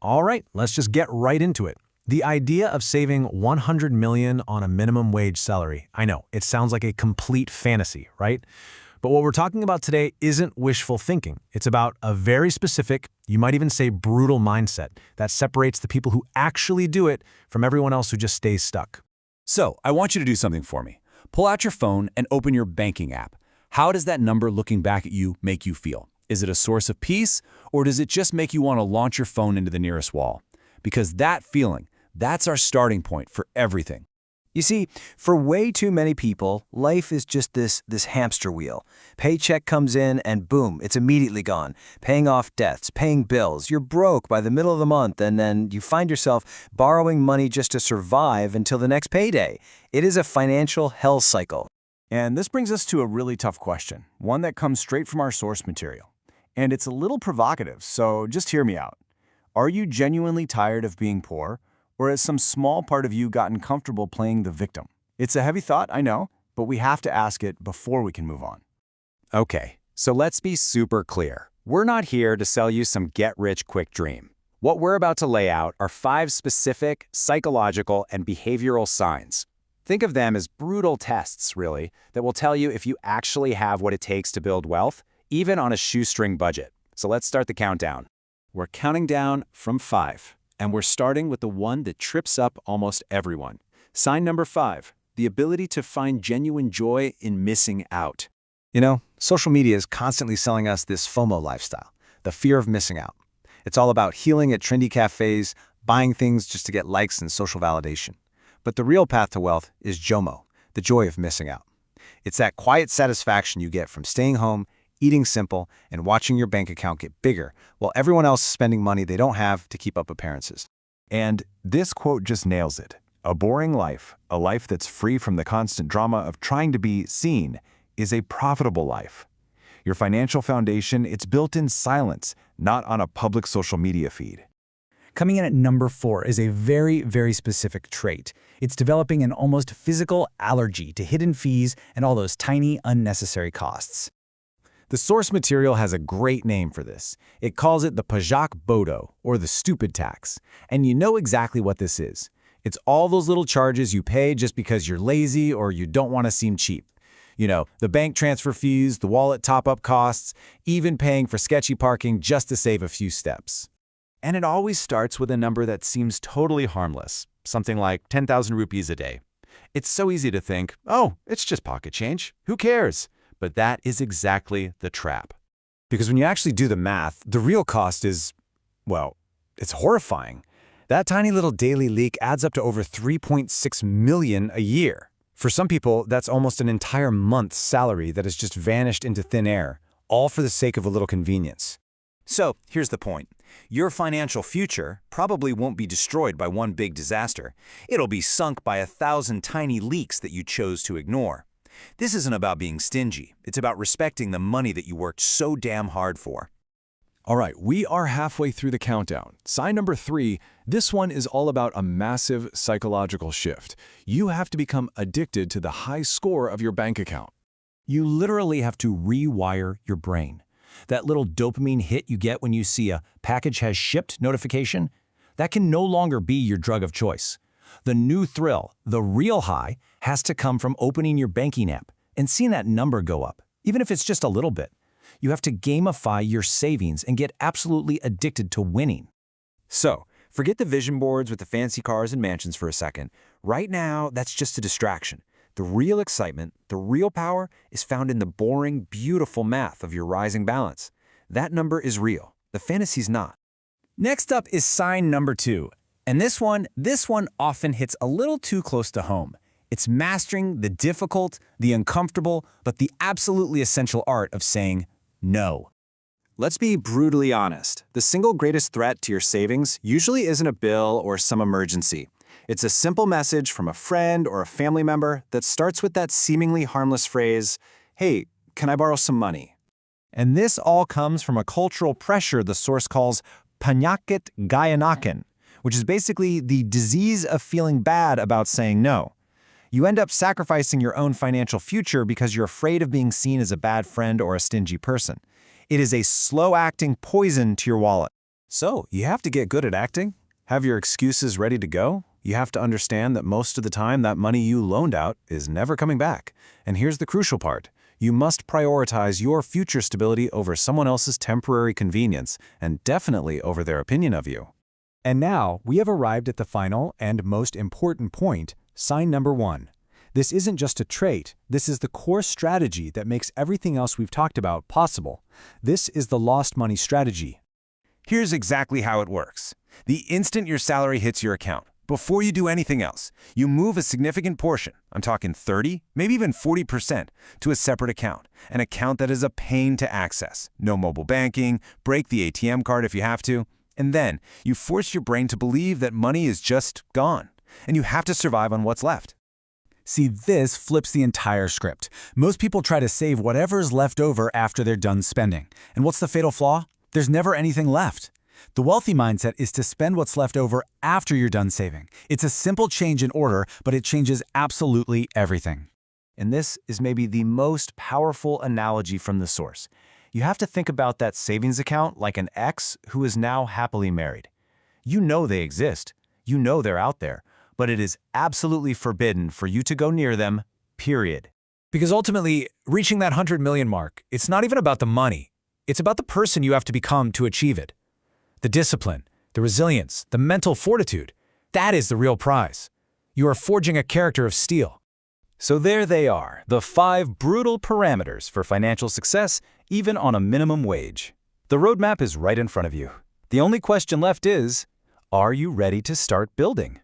All right, let's just get right into it. The idea of saving $100 million on a minimum wage salary. I know, it sounds like a complete fantasy, right? But what we're talking about today isn't wishful thinking. It's about a very specific, you might even say brutal mindset that separates the people who actually do it from everyone else who just stays stuck. So, I want you to do something for me. Pull out your phone and open your banking app. How does that number looking back at you make you feel? Is it a source of peace, or does it just make you want to launch your phone into the nearest wall? Because that feeling, that's our starting point for everything. You see, for way too many people, life is just this hamster wheel. Paycheck comes in and boom, it's immediately gone. Paying off debts, paying bills, you're broke by the middle of the month, and then you find yourself borrowing money just to survive until the next payday. It is a financial hell cycle. And this brings us to a really tough question, one that comes straight from our source material. And it's a little provocative, so just hear me out. Are you genuinely tired of being poor? Or has some small part of you gotten comfortable playing the victim? It's a heavy thought, I know, but we have to ask it before we can move on. Okay, so let's be super clear. We're not here to sell you some get-rich-quick dream. What we're about to lay out are 5 specific psychological and behavioral signs. Think of them as brutal tests, really, that will tell you if you actually have what it takes to build wealth, even on a shoestring budget. So let's start the countdown. We're counting down from 5. And we're starting with the one that trips up almost everyone. Sign number 5, the ability to find genuine joy in missing out. You know, social media is constantly selling us this FOMO lifestyle, the fear of missing out. It's all about healing at trendy cafes, buying things just to get likes and social validation. But the real path to wealth is JOMO, the joy of missing out. It's that quiet satisfaction you get from staying home, eating simple, and watching your bank account get bigger while everyone else is spending money they don't have to keep up appearances. And this quote just nails it. A boring life, a life that's free from the constant drama of trying to be seen, is a profitable life. Your financial foundation, it's built in silence, not on a public social media feed. Coming in at number 4 is a very, very specific trait. It's developing an almost physical allergy to hidden fees and all those tiny, unnecessary costs. The source material has a great name for this. It calls it the paycheck bodo, or the stupid tax. And you know exactly what this is. It's all those little charges you pay just because you're lazy or you don't want to seem cheap. You know, the bank transfer fees, the wallet top-up costs, even paying for sketchy parking just to save a few steps. And it always starts with a number that seems totally harmless, something like 10,000 rupees a day. It's so easy to think, oh, it's just pocket change. Who cares? But that is exactly the trap. Because when you actually do the math, the real cost is, well, it's horrifying. That tiny little daily leak adds up to over $3.6 million a year. For some people, that's almost an entire month's salary that has just vanished into thin air, all for the sake of a little convenience. So, here's the point. Your financial future probably won't be destroyed by one big disaster. It'll be sunk by 1,000 tiny leaks that you chose to ignore. This isn't about being stingy. It's about respecting the money that you worked so damn hard for. All right, we are halfway through the countdown. Sign number 3, this one is all about a massive psychological shift. You have to become addicted to the high score of your bank account. You literally have to rewire your brain. That little dopamine hit you get when you see a package has shipped notification, that can no longer be your drug of choice. The new thrill, the real high, has to come from opening your banking app and seeing that number go up, even if it's just a little bit. You have to gamify your savings and get absolutely addicted to winning. So, forget the vision boards with the fancy cars and mansions for a second. Right now, that's just a distraction. The real excitement, the real power, is found in the boring, beautiful math of your rising balance. That number is real. The fantasy's not. Next up is sign number 2. And this one often hits a little too close to home. It's mastering the difficult, the uncomfortable, but the absolutely essential art of saying no. Let's be brutally honest. The single greatest threat to your savings usually isn't a bill or some emergency. It's a simple message from a friend or a family member that starts with that seemingly harmless phrase, "Hey, can I borrow some money?" And this all comes from a cultural pressure the source calls panyakit gayanakin, which is basically the disease of feeling bad about saying no. You end up sacrificing your own financial future because you're afraid of being seen as a bad friend or a stingy person. It is a slow-acting poison to your wallet. So, you have to get good at acting? Have your excuses ready to go? You have to understand that most of the time that money you loaned out is never coming back. And here's the crucial part. You must prioritize your future stability over someone else's temporary convenience, and definitely over their opinion of you. And now, we have arrived at the final and most important point, sign number 1. This isn't just a trait, this is the core strategy that makes everything else we've talked about possible. This is the lost money strategy. Here's exactly how it works. The instant your salary hits your account, before you do anything else, you move a significant portion, I'm talking 30, maybe even 40%, to a separate account, an account that is a pain to access. No mobile banking, break the ATM card if you have to, and then you force your brain to believe that money is just gone, and you have to survive on what's left. See, this flips the entire script. Most people try to save whatever's left over after they're done spending. And what's the fatal flaw? There's never anything left. The wealthy mindset is to spend what's left over after you're done saving. It's a simple change in order, but it changes absolutely everything. And this is maybe the most powerful analogy from the source. You have to think about that savings account like an ex who is now happily married. You know they exist. You know they're out there. But it is absolutely forbidden for you to go near them, period. Because ultimately, reaching that 100 million mark, it's not even about the money. It's about the person you have to become to achieve it. The discipline, the resilience, the mental fortitude, that is the real prize. You are forging a character of steel. So there they are, the 5 brutal parameters for financial success, even on a minimum wage. The roadmap is right in front of you. The only question left is, are you ready to start building?